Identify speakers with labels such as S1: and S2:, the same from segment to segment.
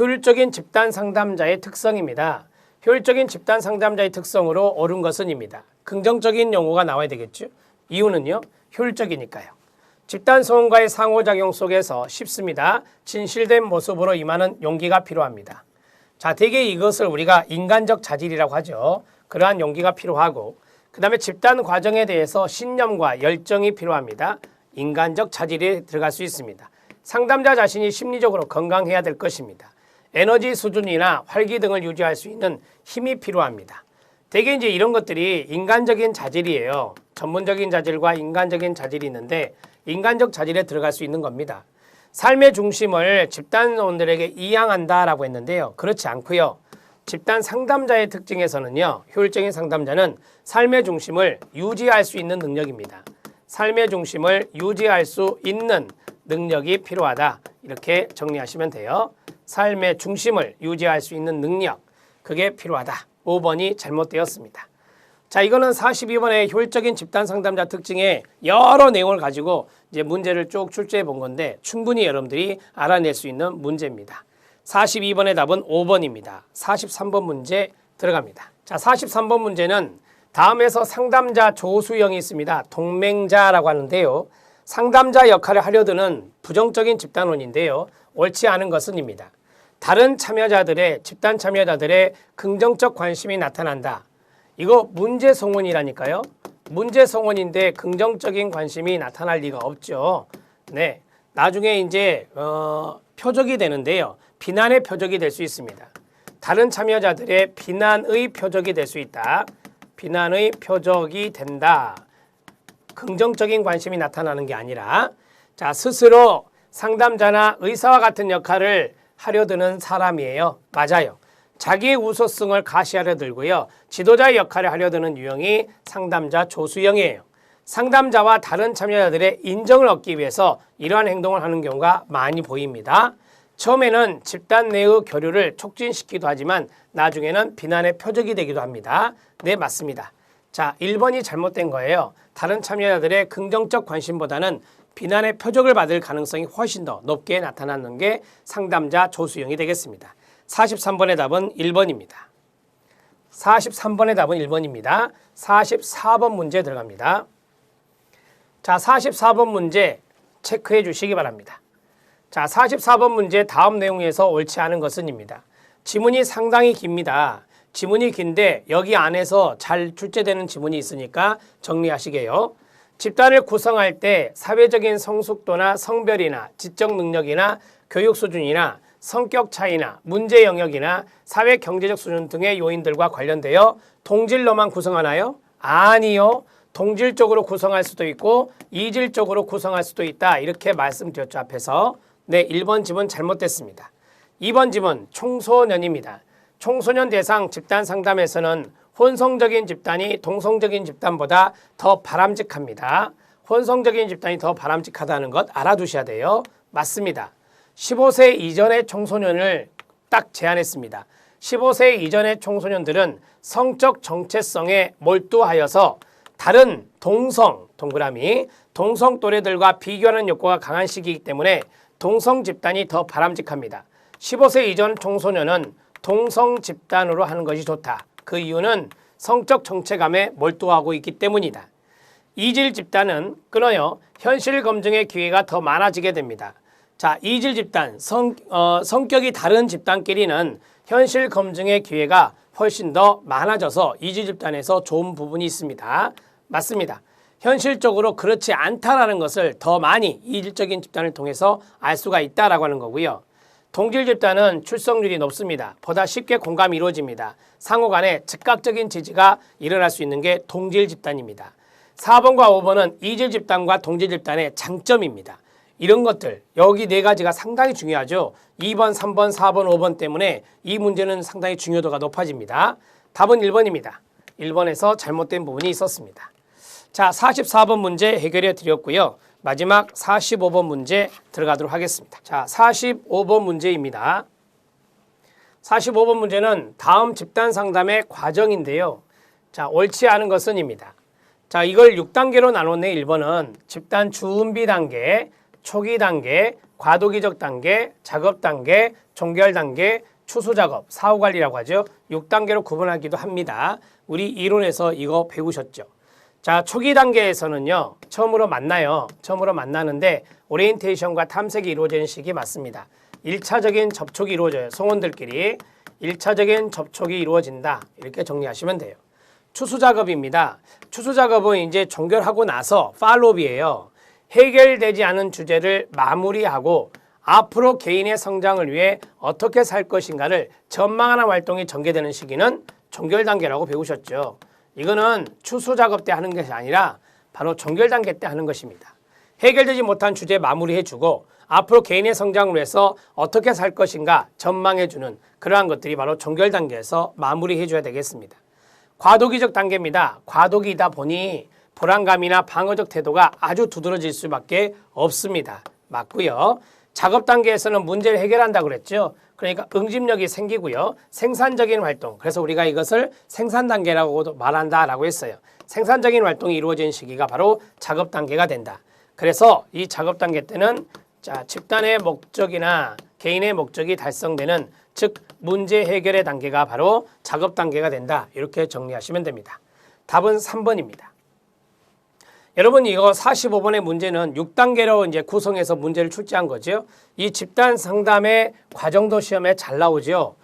S1: 효율적인 집단 상담자의 특성입니다. 효율적인 집단 상담자의 특성으로 옳은 것은입니다. 긍정적인 용어가 나와야 되겠죠. 이유는요. 효율적이니까요. 집단 소음과의 상호작용 속에서 쉽습니다. 진실된 모습으로 임하는 용기가 필요합니다. 자, 대개 이것을 우리가 인간적 자질이라고 하죠. 그러한 용기가 필요하고 그 다음에 집단 과정에 대해서 신념과 열정이 필요합니다. 인간적 자질이 들어갈 수 있습니다. 상담자 자신이 심리적으로 건강해야 될 것입니다. 에너지 수준이나 활기 등을 유지할 수 있는 힘이 필요합니다. 대개 이제 이런 것들이 인간적인 자질이에요. 전문적인 자질과 인간적인 자질이 있는데 인간적 자질에 들어갈 수 있는 겁니다. 삶의 중심을 집단원들에게 이양한다라고 했는데요. 그렇지 않고요. 집단 상담자의 특징에서는요. 효율적인 상담자는 삶의 중심을 유지할 수 있는 능력입니다. 삶의 중심을 유지할 수 있는 능력이 필요하다. 이렇게 정리하시면 돼요. 삶의 중심을 유지할 수 있는 능력, 그게 필요하다. 5번이 잘못되었습니다. 자, 이거는 42번의 효율적인 집단 상담자 특징의 여러 내용을 가지고 이제 문제를 쭉 출제해 본 건데 충분히 여러분들이 알아낼 수 있는 문제입니다. 42번의 답은 5번입니다. 43번 문제 들어갑니다. 자, 43번 문제는 다음에서 상담자 조수형이 있습니다. 동맹자라고 하는데요. 상담자 역할을 하려드는 부정적인 집단원인데요. 옳지 않은 것은입니다. 다른 참여자들의 집단 참여자들의 긍정적 관심이 나타난다. 이거 문제송원이라니까요. 문제송원인데 긍정적인 관심이 나타날 리가 없죠. 네, 나중에 이제 표적이 되는데요. 비난의 표적이 될 수 있습니다. 다른 참여자들의 비난의 표적이 될 수 있다. 비난의 표적이 된다. 긍정적인 관심이 나타나는 게 아니라 자, 스스로 상담자나 의사와 같은 역할을 하려드는 사람이에요. 맞아요. 자기의 우수성을 가시하려 들고요. 지도자의 역할을 하려드는 유형이 상담자 조수형이에요. 상담자와 다른 참여자들의 인정을 얻기 위해서 이러한 행동을 하는 경우가 많이 보입니다. 처음에는 집단 내의 교류를 촉진시키기도 하지만 나중에는 비난의 표적이 되기도 합니다. 네, 맞습니다. 자, 1번이 잘못된 거예요. 다른 참여자들의 긍정적 관심보다는 비난의 표적을 받을 가능성이 훨씬 더 높게 나타나는 게 상담자 조수형이 되겠습니다. 43번의 답은 1번입니다. 43번의 답은 1번입니다. 44번 문제 들어갑니다. 자, 44번 문제 체크해 주시기 바랍니다. 자, 44번 문제 다음 내용에서 옳지 않은 것은입니다. 지문이 상당히 깁니다. 지문이 긴데 여기 안에서 잘 출제되는 지문이 있으니까 정리하시게요. 집단을 구성할 때 사회적인 성숙도나 성별이나 지적 능력이나 교육 수준이나 성격 차이나 문제 영역이나 사회 경제적 수준 등의 요인들과 관련되어 동질로만 구성하나요? 아니요. 동질적으로 구성할 수도 있고 이질적으로 구성할 수도 있다. 이렇게 말씀드렸죠. 앞에서. 네, 1번 지문 잘못됐습니다. 2번 지문 청소년입니다. 청소년 대상 집단 상담에서는 혼성적인 집단이 동성적인 집단보다 더 바람직합니다. 혼성적인 집단이 더 바람직하다는 것 알아두셔야 돼요. 맞습니다. 15세 이전의 청소년을 딱 제한했습니다. 15세 이전의 청소년들은 성적 정체성에 몰두하여서 다른 동성, 동그라미, 동성 또래들과 비교하는 욕구가 강한 시기이기 때문에 동성 집단이 더 바람직합니다. 15세 이전 청소년은 동성 집단으로 하는 것이 좋다. 그 이유는 성적 정체감에 몰두하고 있기 때문이다. 이질 집단은 끊어요. 현실 검증의 기회가 더 많아지게 됩니다. 자, 이질 집단, 성격이 다른 집단끼리는 현실 검증의 기회가 훨씬 더 많아져서 이질 집단에서 좋은 부분이 있습니다. 맞습니다. 현실적으로 그렇지 않다라는 것을 더 많이 이질적인 집단을 통해서 알 수가 있다라고 하는 거고요. 동질 집단은 출석률이 높습니다. 보다 쉽게 공감이 이루어집니다. 상호 간에 즉각적인 지지가 일어날 수 있는 게 동질 집단입니다. 4번과 5번은 이질 집단과 동질 집단의 장점입니다. 이런 것들, 여기 네 가지가 상당히 중요하죠. 2번, 3번, 4번, 5번 때문에 이 문제는 상당히 중요도가 높아집니다. 답은 1번입니다. 1번에서 잘못된 부분이 있었습니다. 자, 44번 문제 해결해 드렸고요. 마지막 45번 문제 들어가도록 하겠습니다. 자, 45번 문제입니다. 45번 문제는 다음 집단 상담의 과정인데요. 자, 옳지 않은 것은입니다. 자, 이걸 6단계로 나눴네. 1번은 집단 준비 단계, 초기 단계, 과도기적 단계, 작업 단계, 종결 단계, 추수 작업, 사후 관리라고 하죠. 6단계로 구분하기도 합니다. 우리 이론에서 이거 배우셨죠. 자, 초기 단계에서는요. 처음으로 만나요. 처음으로 만나는데 오리엔테이션과 탐색이 이루어지는 시기 맞습니다. 1차적인 접촉이 이루어져요. 성원들끼리 1차적인 접촉이 이루어진다. 이렇게 정리하시면 돼요. 추수 작업입니다. 추수 작업은 이제 종결하고 나서 팔로업이에요. 해결되지 않은 주제를 마무리하고 앞으로 개인의 성장을 위해 어떻게 살 것인가를 전망하는 활동이 전개되는 시기는 종결 단계라고 배우셨죠. 이거는 추수 작업 때 하는 것이 아니라 바로 종결 단계 때 하는 것입니다. 해결되지 못한 주제 마무리해주고 앞으로 개인의 성장을 위해서 어떻게 살 것인가 전망해주는 그러한 것들이 바로 종결 단계에서 마무리해줘야 되겠습니다. 과도기적 단계입니다. 과도기다 보니 불안감이나 방어적 태도가 아주 두드러질 수밖에 없습니다. 맞고요. 작업 단계에서는 문제를 해결한다고 그랬죠. 그러니까 응집력이 생기고요. 생산적인 활동. 그래서 우리가 이것을 생산 단계라고도 말한다라고 했어요. 생산적인 활동이 이루어진 시기가 바로 작업 단계가 된다. 그래서 이 작업 단계 때는 자, 집단의 목적이나 개인의 목적이 달성되는 즉 문제 해결의 단계가 바로 작업 단계가 된다. 이렇게 정리하시면 됩니다. 답은 3번입니다. 여러분 이거 45번의 문제는 6단계로 이제 구성해서 문제를 출제한 거죠. 이 집단 상담의 과정도 시험에 잘 나오죠.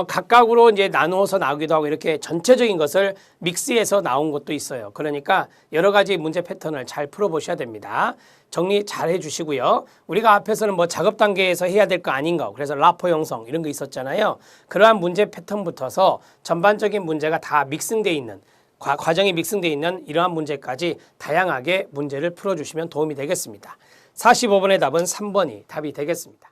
S1: 각각으로 이제 나누어서 나오기도 하고 이렇게 전체적인 것을 믹스해서 나온 것도 있어요. 그러니까 여러 가지 문제 패턴을 잘 풀어보셔야 됩니다. 정리 잘 해주시고요. 우리가 앞에서는 뭐 작업 단계에서 해야 될 거 아닌가. 그래서 라포 형성 이런 거 있었잖아요. 그러한 문제 패턴부터서 전반적인 문제가 다 믹싱되어 있는 과정이 믹싱되어 있는 이러한 문제까지 다양하게 문제를 풀어주시면 도움이 되겠습니다. 45번의 답은 3번이 답이 되겠습니다.